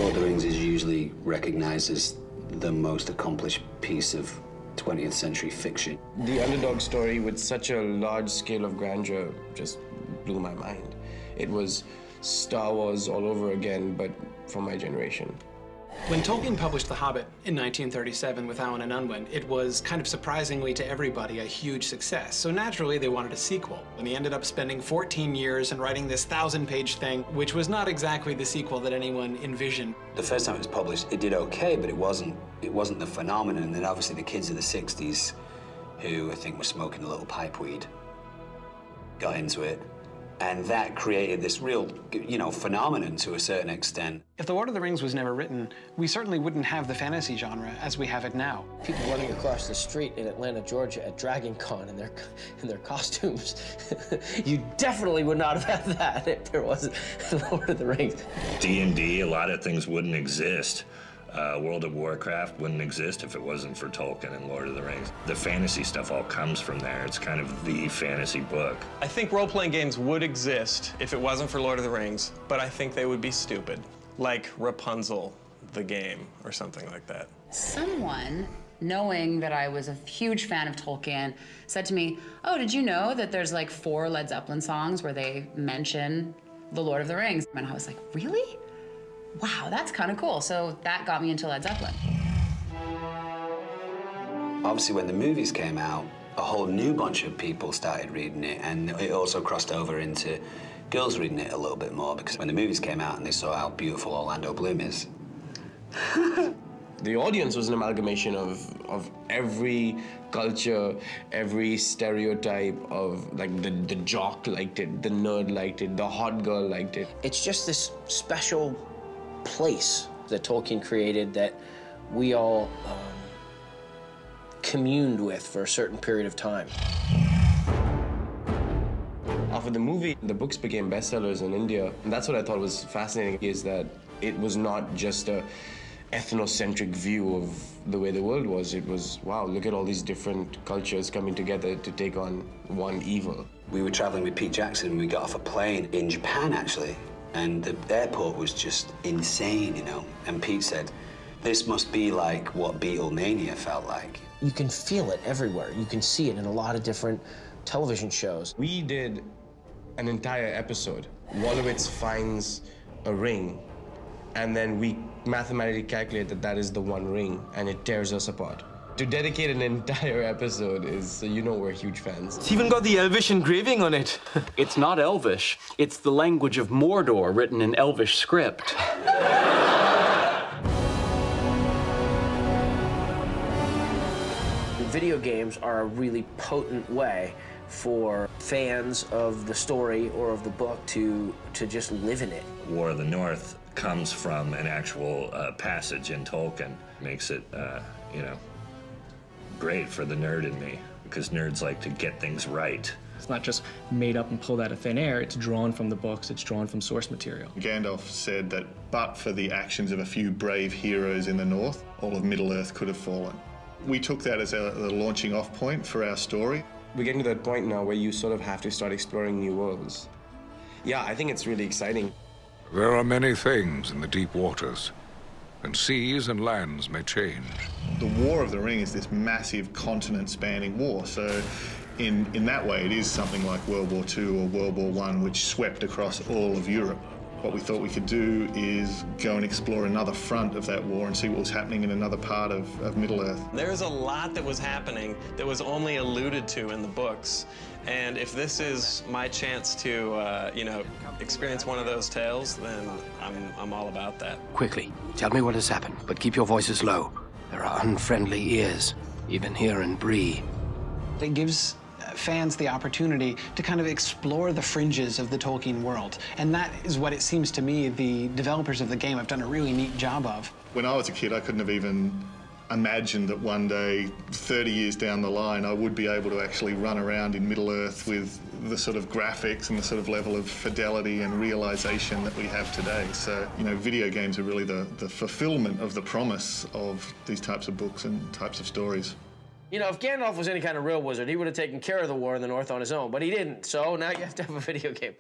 Lord of the Rings is usually recognized as the most accomplished piece of 20th century fiction. The underdog story with such a large scale of grandeur just blew my mind. It was Star Wars all over again, but for my generation. When Tolkien published The Hobbit in 1937 with Alan and Unwin, it was kind of surprisingly to everybody a huge success. So naturally they wanted a sequel. And he ended up spending 14 years and writing this 1,000-page thing, which was not exactly the sequel that anyone envisioned. The first time it was published, it did okay, but it wasn't the phenomenon. And then obviously the kids of the 60s, who I think were smoking a little pipe weed, got into it. And that created this real, phenomenon to a certain extent. If The Lord of the Rings was never written, we certainly wouldn't have the fantasy genre as we have it now. People running across the street in Atlanta, Georgia at Dragon Con in their costumes. You definitely would not have had that if there wasn't The Lord of the Rings. D&D, a lot of things wouldn't exist. World of Warcraft wouldn't exist if it wasn't for Tolkien and Lord of the Rings. The fantasy stuff all comes from there. It's kind of the fantasy book. I think role-playing games would exist if it wasn't for Lord of the Rings, but I think they would be stupid. Like Rapunzel, the game, or something like that. Someone, knowing that I was a huge fan of Tolkien, said to me, "Oh, did you know that there's like 4 Led Zeppelin songs where they mention the Lord of the Rings?" And I was like, really? Wow, that's kind of cool. So that got me into Led Zeppelin. Obviously, when the movies came out, a whole new bunch of people started reading it, and it also crossed over into girls reading it a little bit more, because when the movies came out and they saw how beautiful Orlando Bloom is. The audience was an amalgamation of every culture, every stereotype of, like, the jock liked it, the nerd liked it, the hot girl liked it. It's just this special place that Tolkien created that we all communed with for a certain period of time. After the movie, the books became bestsellers in India, and that's what I thought was fascinating, is that it was not just a ethnocentric view of the way the world was. It was, wow, look at all these different cultures coming together to take on one evil. We were traveling with Pete Jackson, we got off a plane in Japan, actually, and the airport was just insane, And Pete said, this must be like what Beatlemania felt like. You can feel it everywhere. You can see it in a lot of different television shows. We did an entire episode. Wolowitz finds a ring, and then we mathematically calculate that that is the one ring, and it tears us apart. To dedicate an entire episode is, we're huge fans. It's even got the Elvish engraving on it. It's not Elvish. It's the language of Mordor written in Elvish script. Video games are a really potent way for fans of the story or of the book to just live in it. War of the North comes from an actual passage in Tolkien. Makes it, great for the nerd in me, because nerds like to get things right. It's not just made up and pulled out of thin air, it's drawn from the books, it's drawn from source material. Gandalf said that but for the actions of a few brave heroes in the north, all of Middle-earth could have fallen. We took that as the launching off point for our story. We're getting to that point now where you sort of have to start exploring new worlds. Yeah, I think it's really exciting. There are many things in the deep waters, and seas and lands may change. The War of the Ring is this massive continent-spanning war, so in that way it is something like World War II or World War I, which swept across all of Europe. What we thought we could do is go and explore another front of that war and see what was happening in another part of Middle-earth. There's a lot that was happening that was only alluded to in the books. And if this is my chance to, experience one of those tales, then I'm all about that. Quickly, tell me what has happened, but keep your voices low. There are unfriendly ears, even here in Bree. It gives fans the opportunity to kind of explore the fringes of the Tolkien world. And that is what it seems to me the developers of the game have done a really neat job of. When I was a kid, I couldn't have even imagined that one day, 30 years down the line, I would be able to actually run around in Middle-earth with the sort of graphics and the sort of level of fidelity and realization that we have today. So, video games are really the fulfillment of the promise of these types of books and types of stories. If Gandalf was any kind of real wizard, he would have taken care of the war in the North on his own, but he didn't, so now you have to have a video game.